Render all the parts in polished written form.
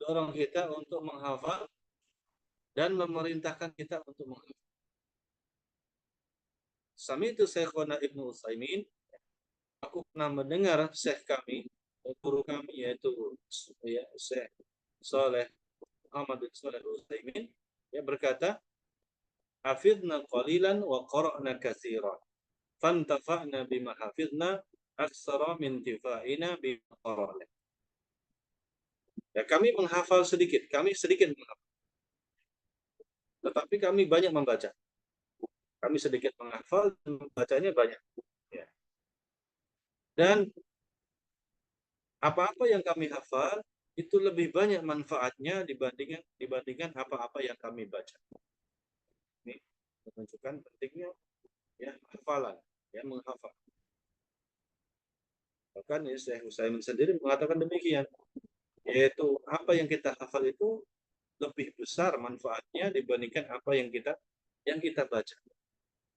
mendorong kita untuk menghafal dan memerintahkan kita untuk menghafal. Sami itu Syekhona Ibnu Utsaimin, aku pernah mendengar Syekh kami, guru kami yaitu ya, Syekh Saleh Muhammad bin Saleh Utsaimin, ya berkata, hafidna qalilan wa qara'na katsiran. Fantafa'na bima hafidna aksara min tifa'ina bima qara'na. Ya, kami menghafal sedikit, kami sedikit menghafal. Tetapi kami banyak membaca. Kami sedikit menghafal dan membacanya banyak. Ya. Dan apa-apa yang kami hafal itu lebih banyak manfaatnya dibandingkan apa-apa yang kami baca. Ini menunjukkan pentingnya ya hafalan, ya menghafal. Bahkan ya, Syekh Utsaimin sendiri mengatakan demikian, yaitu apa yang kita hafal itu lebih besar manfaatnya dibandingkan apa yang kita baca.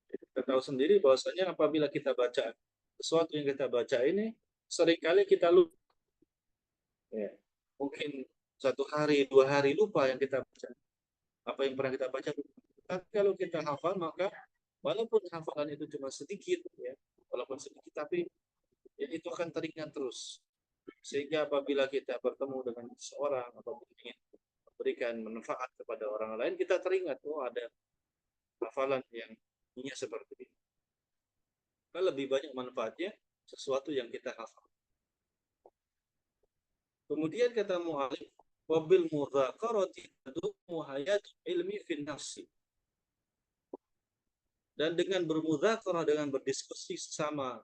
Jadi kita tahu sendiri bahwasanya apabila kita baca sesuatu yang kita baca ini seringkali kita lupa. Ya. Mungkin 1 hari, 2 hari lupa yang kita baca. Apa yang pernah kita baca. Tapi kalau kita hafal maka walaupun hafalan itu cuma sedikit, ya, walaupun sedikit tapi ya, itu akan teringat terus. Sehingga apabila kita bertemu dengan seseorang atau ingin memberikan manfaat kepada orang lain, kita teringat, oh ada hafalan yang ini seperti ini. Maka lebih banyak manfaatnya sesuatu yang kita hafal. Kemudian kata mu'alif, wabil mudzakarati tadumu hayatul ilmi fin nafsi. Dan dengan bermudzakarah, dengan berdiskusi sesama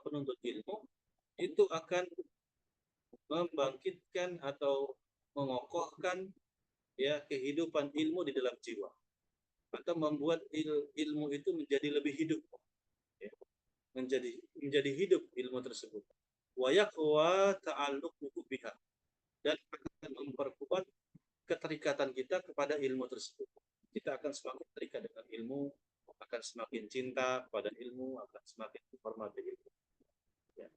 penuntut ilmu, itu akan membangkitkan atau mengokohkan ya kehidupan ilmu di dalam jiwa, atau membuat ilmu itu menjadi lebih hidup, ya. menjadi hidup ilmu tersebut. Wa yaqwa ta'alluqu biha, dan akan memperkuat keterikatan kita kepada ilmu tersebut. Kita akan semakin terikat dengan ilmu, akan semakin cinta kepada ilmu, akan semakin menghormati ilmu. Ya.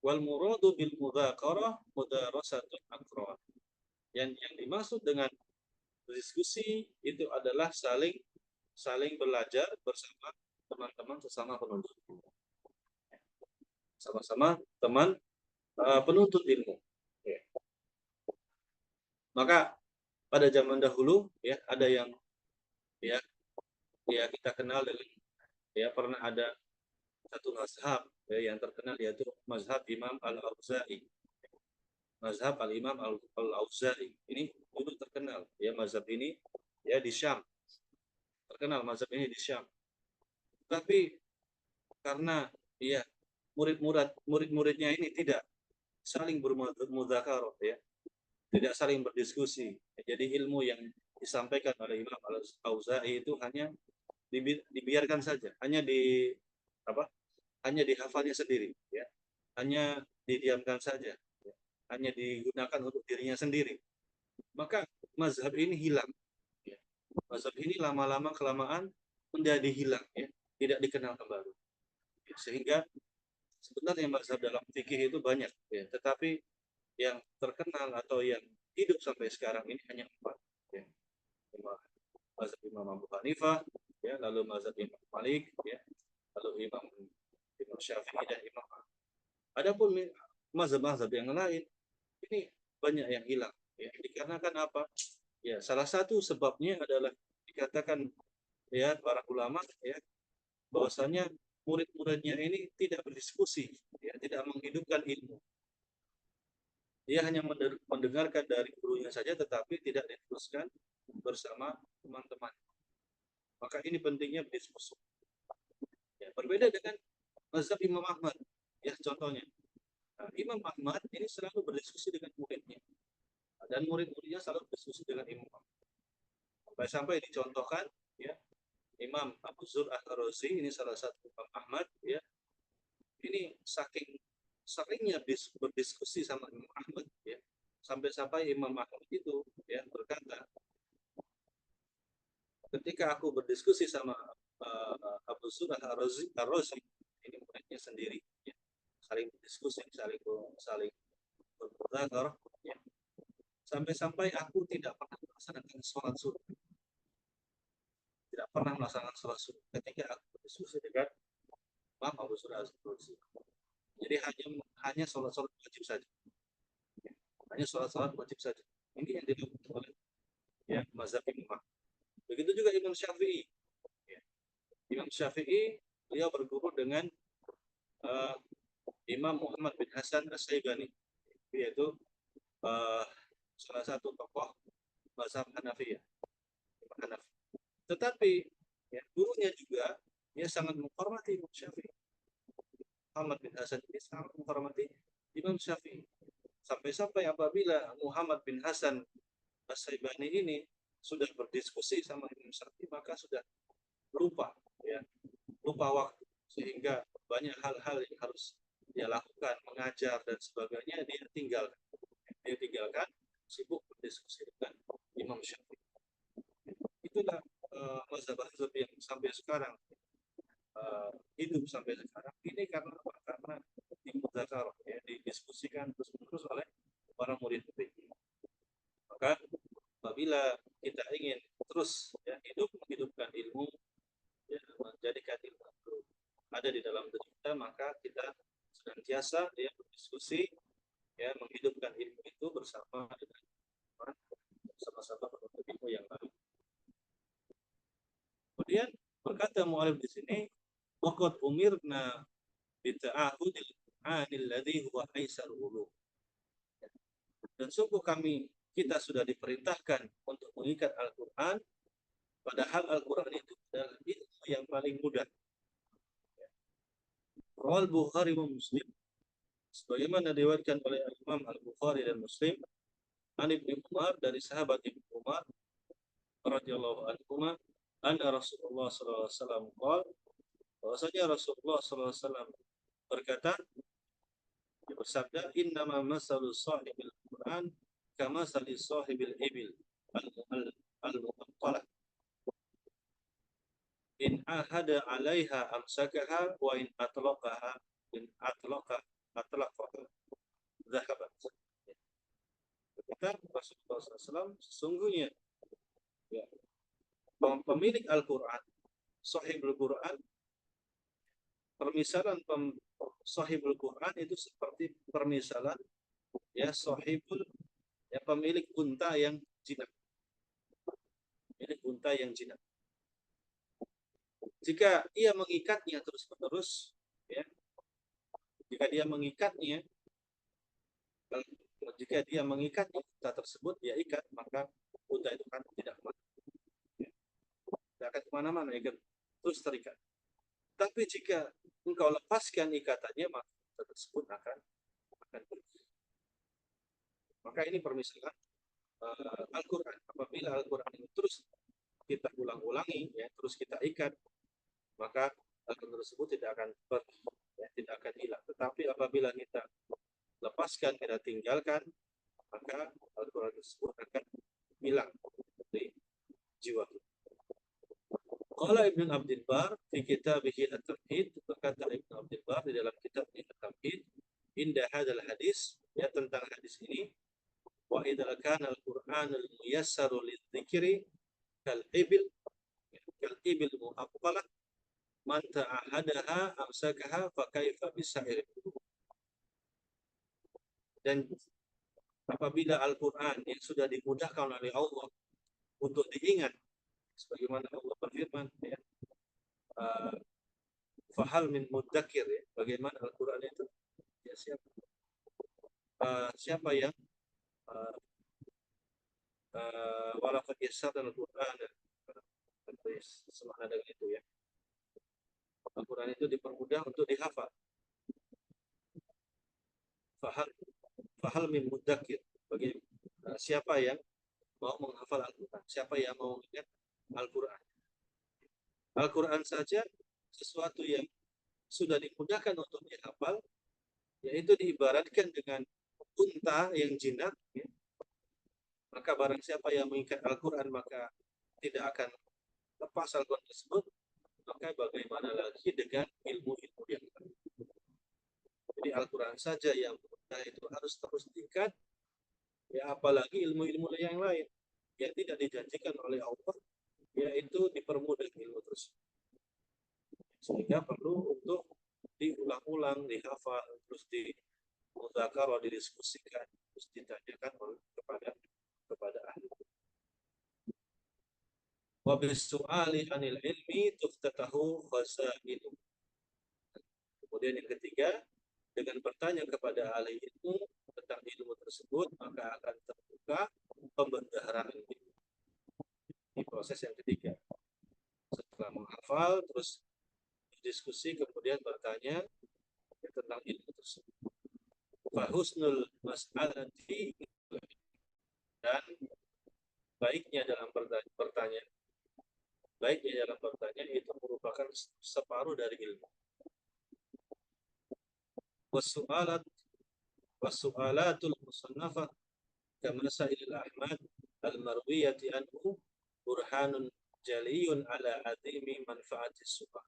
Wal muradu bil mudzakarah mudarasatul aqran. Yang dimaksud dengan diskusi itu adalah saling belajar bersama teman-teman sesama penuntut ilmu. Sama-sama teman penuntut ilmu. Ya. Maka pada zaman dahulu ya ada yang ya kita kenal dengan ya pernah ada satu mazhab ya, yang terkenal yaitu mazhab Imam Al-Auza'i. Mazhab Al-Imam Al-Auza'i ini dulu terkenal ya, mazhab ini ya di Syam. Terkenal mazhab ini di Syam. Tapi karena ya murid-muridnya ini tidak saling bermudzakarah ya, tidak saling berdiskusi. Jadi ilmu yang disampaikan oleh Imam Al-Auza'i itu hanya dibiarkan saja, hanya dihafalnya sendiri, ya, hanya didiamkan saja, ya. Hanya digunakan untuk dirinya sendiri. Maka mazhab ini hilang. Ya. Mazhab ini lama-lama kelamaan menjadi hilang, ya, tidak dikenal kembali. Ya, sehingga sebenarnya mazhab dalam fikih itu banyak, ya, tetapi yang terkenal atau yang hidup sampai sekarang ini hanya 4. Ya. Mazhab Imam Abu Hanifah, ya, lalu mazhab Imam Malik, ya, lalu Imam Syafi'i dan Imam Ahmad. Adapun mazhab-mazhab yang lain ini banyak yang hilang. Ya, dikarenakan apa? Ya, salah satu sebabnya adalah dikatakan ya para ulama ya bahwasanya murid-muridnya ini tidak berdiskusi, ya, tidak menghidupkan ilmu. Dia hanya mendengarkan dari gurunya saja, tetapi tidak diteruskan bersama teman-teman. Maka ini pentingnya berdiskusi. Ya, berbeda dengan mazhab Imam Ahmad, ya contohnya. Nah, Imam Ahmad ini selalu berdiskusi dengan muridnya, dan murid-muridnya selalu berdiskusi dengan Imam Ahmad. Sampai-sampai dicontohkan, ya, Imam Abu Zur Al-Razi ini salah satu Imam Ahmad, ya, ini saking seringnya berdiskusi sama Imam Ahmad, ya, sampai-sampai Imam Ahmad itu ya berkata, ketika aku berdiskusi sama Abu Zur Al-Razi ini muridnya sendiri, ya, saling berdiskusi, saling bermuzakarah, ya. sampai-sampai aku tidak pernah melaksanakan sholat sunnah, tidak pernah melaksanakan sholat sunnah ketika aku berdiskusi dengan Imam Abu Surah Az-Zuhri. Jadi hanya sholat-sholat wajib saja, hanya sholat-sholat wajib saja. Ini yang dilakukan oleh ya mazhab Imam. Begitu juga Imam Syafi'i. Ya. Imam Syafi'i beliau berguru dengan uh, Imam Muhammad bin Hasan As-Syaibani, yaitu uh, salah satu tokoh mazhab Hanafiyah. Hanafi. Tetapi ya, gurunya juga dia sangat menghormati Imam Syafi'i. Muhammad bin Hasan ini sangat menghormati Imam Syafi'i. Sampai-sampai apabila Muhammad bin Hasan As-Syaibani ini sudah berdiskusi sama Imam Syafi'i, maka sudah lupa, ya, lupa waktu, sehingga banyak hal-hal yang harus dia lakukan, mengajar dan sebagainya, dia tinggalkan, sibuk berdiskusi dengan Imam Syafi'i. Itulah mazhab-mazhab yang sampai sekarang hidup sampai sekarang ini karena apa? Karena dimuzakarah, ya, didiskusikan terus-menerus oleh para murid-murid. Maka apabila kita ingin terus ya, menghidupkan ilmu, ya, menjadikan ilmu itu ada di dalam diri kita, maka kita senantiasa ya, berdiskusi, ya, menghidupkan ilmu itu bersama dengan sama-sama penuntut ilmu yang lain. Kemudian berkata mu'alif di sini, waqad umirna bita'ahudil Qur'anil ladzi huwa aisar ulum. Dan sungguh kita sudah diperintahkan untuk mengikat Al-Quran, padahal Al-Quran itu adalah ilmu yang paling mudah. Rawal Bukhari wa Muslim, sebagaimana diriwayatkan oleh Imam Al-Bukhari dan Muslim, an Ibnu Umar, dari sahabat Ibnu Umar radhiyallahu anhu, anna Rasulullah sallallahu alaihi wasallam qala, bahwasanya Rasulullah sallallahu alaihi wasallam berkata, dia bersabda, innama masalu sahibil Quran kama sali sahibil ibil al-muqattalah in ahada 'alaiha amsakaha wa in atlaqaha dhahabat. Kata Rasulullah SAW, sesungguhnya ya, pemilik Al-Quran, sahibul Quran, permisalan sahibul Quran itu seperti permisalan ya sahibul, ya, pemilik unta yang jinak. Pemilik unta yang jinak. Jika ia mengikatnya terus-menerus, ya, jika dia mengikatnya unta tersebut, dia ikat, maka unta itu kan tidak akan kemana-mana, ya, terus terikat. Tapi jika engkau lepaskan ikatannya, maka unta tersebut akan pergi. Maka ini permisalan Al-Quran. Apabila Al-Quran ini terus kita ulang-ulangi, ya, terus kita ikat, maka Al-Quran tersebut tidak akan pergi, ya, tidak akan hilang. Tetapi apabila kita lepaskan, kita tinggalkan, maka Al-Quran tersebut akan hilang dari jiwa kita. Qala Ibnu Abdul Bar di kitabih At-Tamhid, berkata Ibnu Abdul Bar di dalam kitabnya At-Tamhid, indah hadal hadis, ya, tentang hadis ini, wa idza kana al-Qur'anul muyassaru lidzikri kal ibil mu'aqqalah man ta'ahadaha amsakaha fa kaifa bisair. Dan apabila Al-Quran yang sudah dimudahkan oleh Allah untuk diingat, sebagaimana Allah berfirman, ya, fahal min mudzakir, ya, bagaimana Al-Quran itu, ya, siapa yang walaqad yassarna Al-Quran, semakna dengan itu, ya, Al-Quran itu dipermudah untuk dihafal. Fahal min mudzakir, bagi siapa yang mau menghafal Al-Quran, siapa yang mau mengingat Al-Quran. Al-Quran saja sesuatu yang sudah dimudahkan untuk dihafal, yaitu diibaratkan dengan unta yang jinak, ya. Maka barang siapa yang mengikat Al-Quran, maka tidak akan lepas Al-Quran tersebut. Maka bagaimana lagi dengan ilmu-ilmu yang lain. Jadi Al-Quran saja yang mudah itu harus terus diikat, Ya apalagi ilmu-ilmu yang lain yang tidak dijanjikan oleh Allah, yaitu dipermudah ilmu tersebut. Sehingga perlu untuk diulang-ulang, dihafal, terus dimudzakarah, didiskusikan, terus ditanyakan kepada ahli. Wa bisu'ali anil ilmi tuftatahu khazainu. Kemudian yang ketiga, dengan bertanya kepada ahli ilmu tentang ilmu tersebut, maka akan terbuka pembendaharaan ilmu. Ini proses yang ketiga. Setelah menghafal, terus diskusi, kemudian bertanya tentang ilmu tersebut. Fahusnul mas'alati, dan baiknya dalam bertanya, itu merupakan separuh dari ilmu. Wasu'alat wasu'alatul musannafah kama sa'ilil ahmad al-marwiyati anhu burhanun jaliyun ala adimi manfaatis su'al.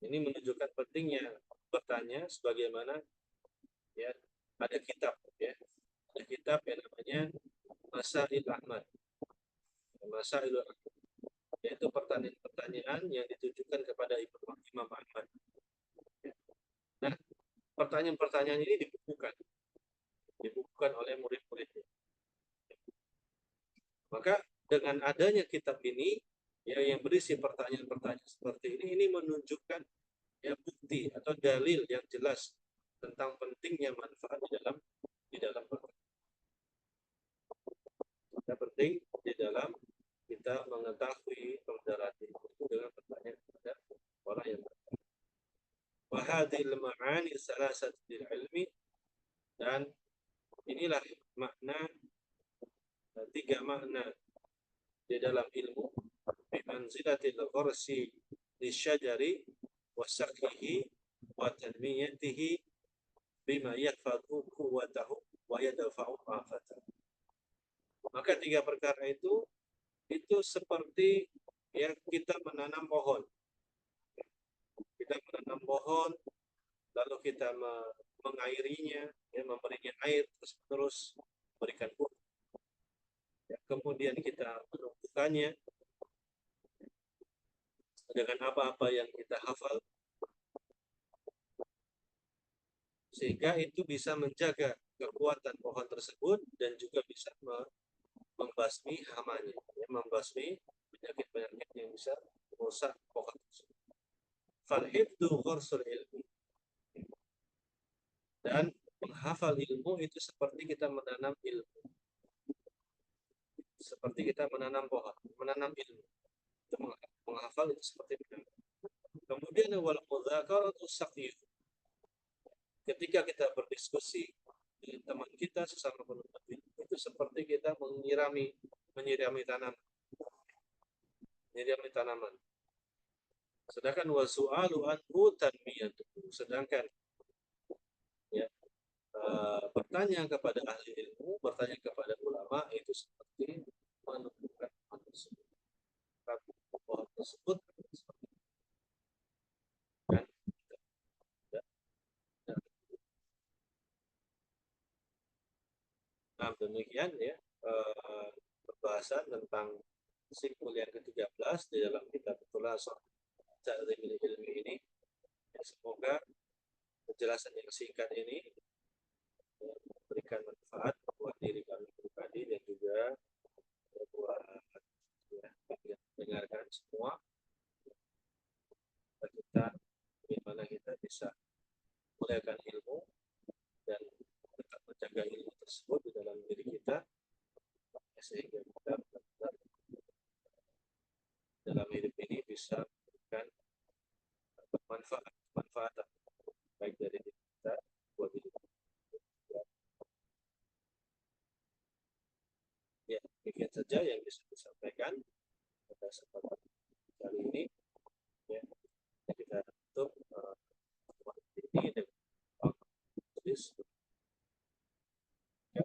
Ini menunjukkan pentingnya bertanya, sebagaimana ya ada kitab yang namanya Masail Ahmad. Masail Ahmad, yaitu pertanyaan-pertanyaan yang ditujukan kepada Imam Ahmad. Nah, pertanyaan-pertanyaan ini dibukukan oleh murid-muridnya. Maka dengan adanya kitab ini, yang berisi pertanyaan-pertanyaan seperti ini menunjukkan bukti atau dalil yang jelas tentang pentingnya manfaat di dalam pertanyaan. Penting di dalam kita mengetahui pembenaran ilmu itu dengan bertanya kepada orang yang bertanya. Wahadil ma'ani salasatil ilmi, dan inilah makna, tiga makna di dalam ilmu. Bimanzilatil gharsi lisyajari wa sakhihi wa tanmiyatihi bima yakfadu quwwatahu wa yadfa'u afatahu. Maka tiga perkara itu seperti kita menanam pohon. Kita menanam pohon, lalu kita mengairinya, memberinya air terus memberikan buah. Kemudian kita menumbuhkannya dengan apa-apa yang kita hafal, sehingga itu bisa menjaga kekuatan pohon tersebut dan juga bisa membasmi hamanya, membasmi penyakit-penyakit yang bisa merusak pohon tersebut. Falhifdu ghursul ilmi, dan menghafal ilmu itu seperti kita menanam ilmu, seperti kita menanam pohon, menanam ilmu. Itu menghafal itu seperti menanam. Kemudian wal mudzakaratu saqiyah, ketika kita berdiskusi dengan teman kita sesama penuntut ilmu, itu seperti kita menyirami tanaman. Sedangkan wasu'alu anhu tanmiyatuhu, sedangkan bertanya kepada ahli ilmu, bertanya kepada ulama, itu seperti menumbuhkan pohon tersebut. Pohon tersebut kan, nah demikian pembahasan tentang simpul yang ke-13 di dalam kitab Thulasah Ta'limil Ilmi ini. Semoga penjelasan yang singkat ini memberikan manfaat buat diri kami pribadi dan juga buat yang mendengarkan semua. Kita bagaimana kita bisa muliakan ilmu dan tetap menjaga ilmu tersebut di dalam diri kita, sehingga kita benar-benar dalam hidup ini bisa memberikan manfaat baik dari diri kita buat diri kita. Ya, demikian saja yang bisa disampaikan pada kesempatan kali ini. Ya, kita tutup ini dengan tulis. Ya,